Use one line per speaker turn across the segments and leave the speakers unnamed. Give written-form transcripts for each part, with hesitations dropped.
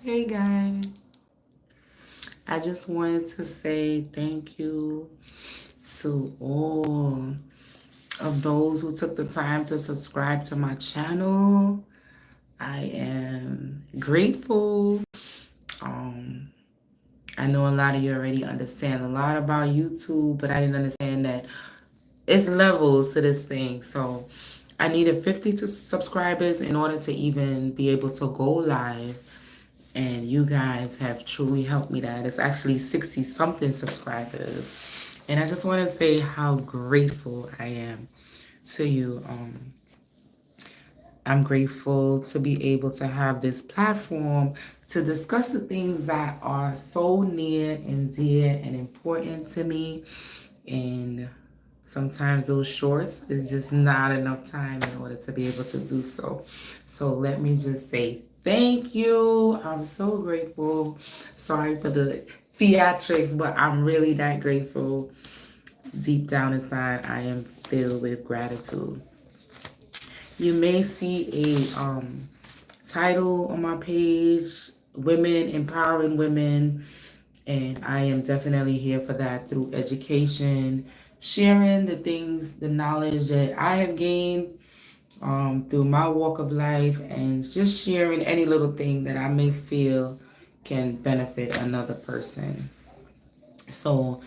Hey guys, I just wanted to say thank you to all of those who took the time to subscribe to my channel. I am grateful. Um, I know a lot of you already understand a lot about YouTube, but I didn't understand that it's levels to this thing. So I needed 50 subscribers in order to even be able to go live. And you guys have truly helped me that. It's actually 60 something subscribers. And I just want to say how grateful I am to you. I'm grateful to be able to have this platform to discuss the things that are so near and dear and important to me. And sometimes those shorts is just not enough time in order to be able to do so. So let me just say thank you. I'm so grateful. Sorry for the theatrics, but I'm really that grateful. Deep down inside, I am filled with gratitude. You may see a title on my page, Women Empowering Women, and I am definitely here for that through education, sharing the things, the knowledge that I have gained through my walk of life, and just sharing any little thing that I may feel can benefit another person. So,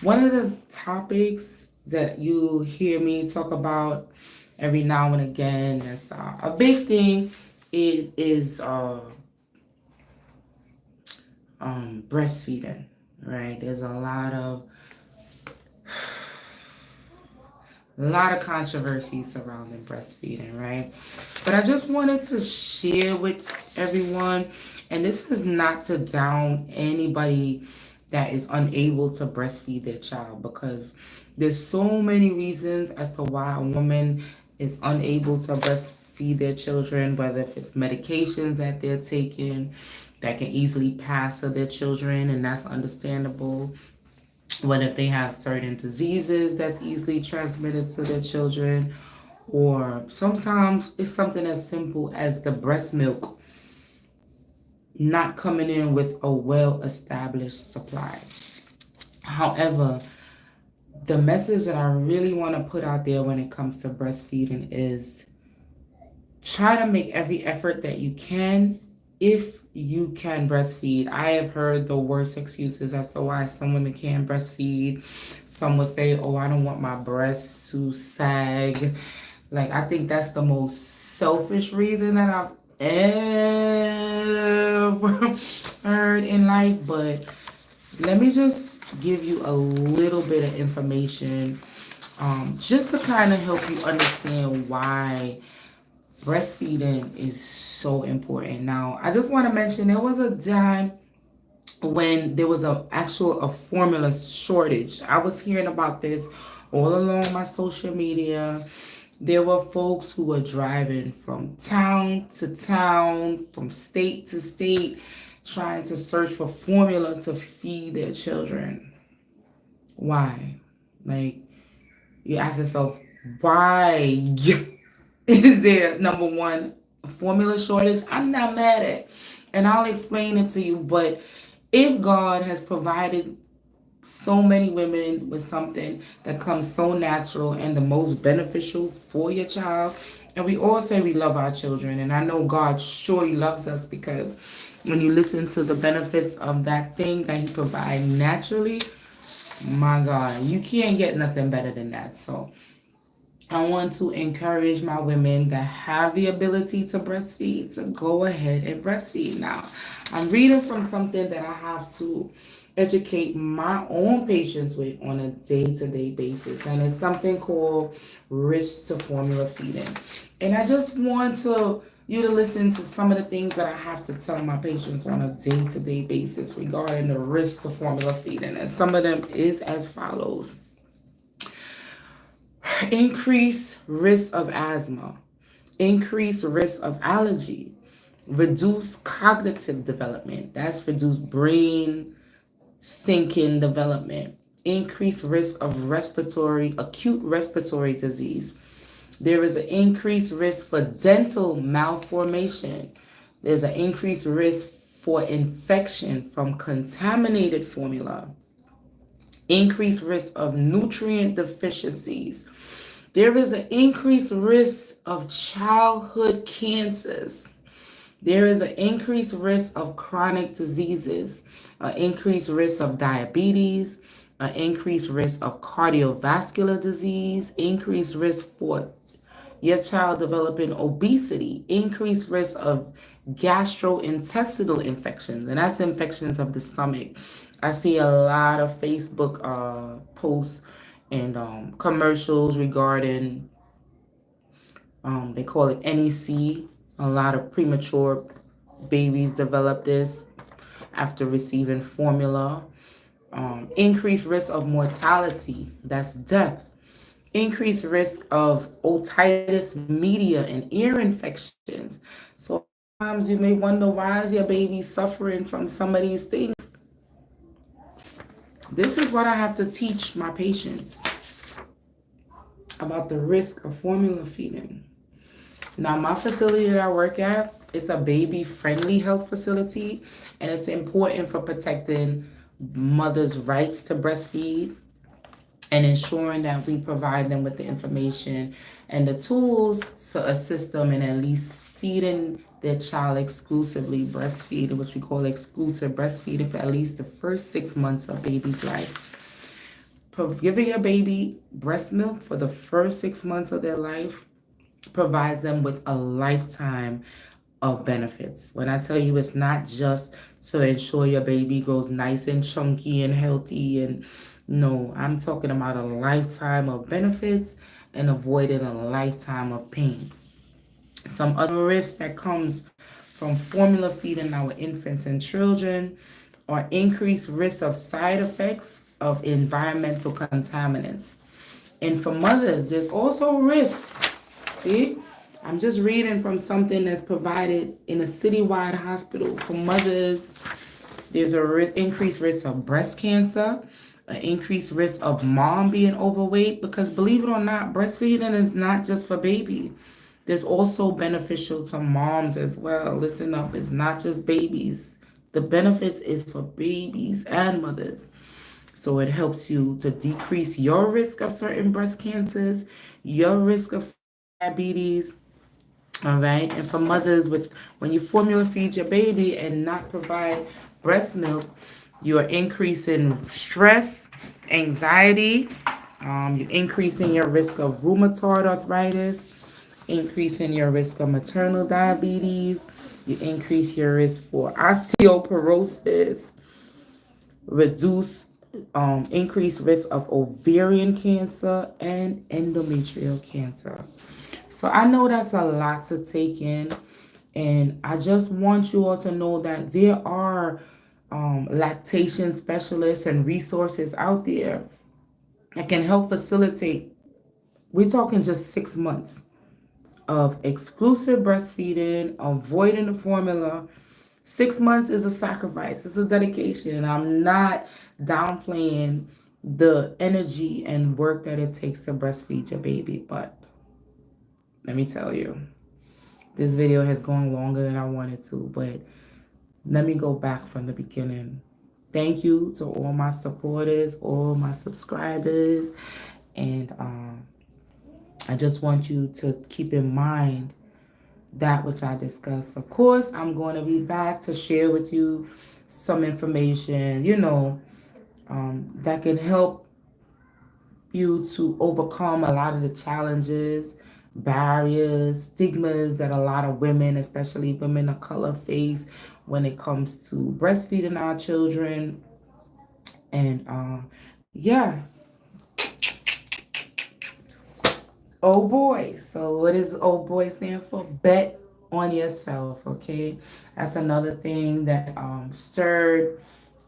one of the topics that you hear me talk about every now and again, that's a big thing, it is breastfeeding, right? There's a lot of controversy surrounding breastfeeding, right? But I just wanted to share with everyone, and this is not to down anybody that is unable to breastfeed their child, because there's so many reasons as to why a woman is unable to breastfeed their children, whether if it's medications that they're taking that can easily pass to their children, and that's understandable. What if they have certain diseases that's easily transmitted to their children? Or sometimes it's something as simple as the breast milk not coming in with a well established supply. However, the message that I really want to put out there when it comes to breastfeeding is try to make every effort that you can if you can breastfeed. I have heard the worst excuses as to why some women can't breastfeed. Some would say, oh, I don't want my breasts to sag. Like, I think that's the most selfish reason that I've ever heard in life. But let me just give you a little bit of information just to kind of help you understand why breastfeeding is so important. Now, I just want to mention there was a time when there was a formula shortage. I was hearing about this all along my social media. There were folks who were driving from town to town, from state to state, trying to search for formula to feed their children. Why? Like, you ask yourself, why is there, number one, a formula shortage? I'm not mad at, and I'll explain it to you. But if God has provided so many women with something that comes so natural and the most beneficial for your child, and we all say we love our children, and I know God surely loves us, because when you listen to the benefits of that thing that He provides naturally, my God, you can't get nothing better than that. So I want to encourage my women that have the ability to breastfeed to go ahead and breastfeed. Now, I'm reading from something that I have to educate my own patients with on a day-to-day basis, and it's something called risk to formula feeding. And I just want you to listen to some of the things that I have to tell my patients on a day-to-day basis regarding the risk to formula feeding, and some of them is as follows. Increase risk of asthma, increase risk of allergy, reduce cognitive development, that's reduced brain thinking development, increase risk of acute respiratory disease. There is an increased risk for dental malformation. There's an increased risk for infection from contaminated formula, increased risk of nutrient deficiencies. There is an increased risk of childhood cancers. There is an increased risk of chronic diseases, an increased risk of diabetes, an increased risk of cardiovascular disease, increased risk for your child developing obesity, increased risk of gastrointestinal infections, and that's infections of the stomach. I see a lot of Facebook posts and commercials regarding, they call it NEC. A lot of premature babies develop this after receiving formula. Increased risk of mortality, that's death. Increased risk of otitis media and ear infections. So sometimes you may wonder, why is your baby suffering from some of these things? This is what I have to teach my patients about the risk of formula feeding. Now, my facility that I work at, it's a baby-friendly health facility, and it's important for protecting mothers' rights to breastfeed and ensuring that we provide them with the information and the tools to assist them in at least feeding their child exclusively breastfeeding, which we call exclusive breastfeeding, for at least the first 6 months of baby's life. Giving your baby breast milk for the first 6 months of their life provides them with a lifetime of benefits. When I tell you, it's not just to ensure your baby grows nice and chunky and healthy, and no, I'm talking about a lifetime of benefits and avoiding a lifetime of pain. Some other risks that comes from formula feeding our infants and children are increased risk of side effects of environmental contaminants. And for mothers, there's also risks. See, I'm just reading from something that's provided in a citywide hospital for mothers. There's a increased risk of breast cancer, an increased risk of mom being overweight, because believe it or not, breastfeeding is not just for baby. There's also beneficial to moms as well. Listen up, it's not just babies. The benefits is for babies and mothers. So it helps you to decrease your risk of certain breast cancers, your risk of diabetes, all right? And for mothers, with when you formula feed your baby and not provide breast milk, you are increasing stress, anxiety, you're increasing your risk of rheumatoid arthritis, increasing your risk of maternal diabetes, you increase your risk for osteoporosis, reduce increased risk of ovarian cancer and endometrial cancer. So I know that's a lot to take in, and I just want you all to know that there are lactation specialists and resources out there that can help facilitate. We're talking just 6 months of exclusive breastfeeding, avoiding the formula. 6 months is a sacrifice, it's a dedication. I'm not downplaying the energy and work that it takes to breastfeed your baby, but let me tell you, this video has gone longer than I wanted to, but let me go back from the beginning. Thank you to all my supporters, all my subscribers, and I just want you to keep in mind that which I discussed. Of course, I'm going to be back to share with you some information, that can help you to overcome a lot of the challenges, barriers, stigmas that a lot of women, especially women of color, face when it comes to breastfeeding our children. And yeah, oh boy. So what does oh boy stand for? Bet on yourself, okay? That's another thing that stirred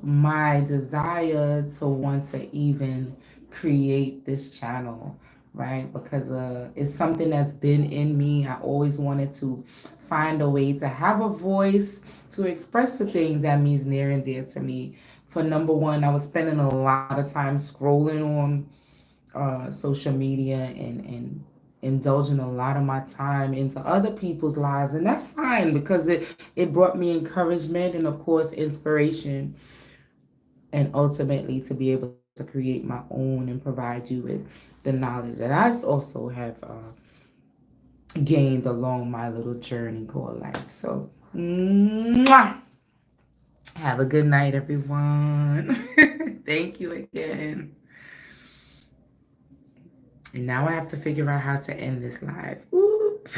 my desire to want to even create this channel, right? Because it's something that's been in me. I always wanted to find a way to have a voice to express the things that means near and dear to me. For number one, I was spending a lot of time scrolling on social media and indulging a lot of my time into other people's lives, and that's fine because it brought me encouragement and of course inspiration, and ultimately to be able to create my own and provide you with the knowledge that I also have gained along my little journey called life. So, mwah! Have a good night, everyone. Thank you again. And now I have to figure out how to end this live. Oops.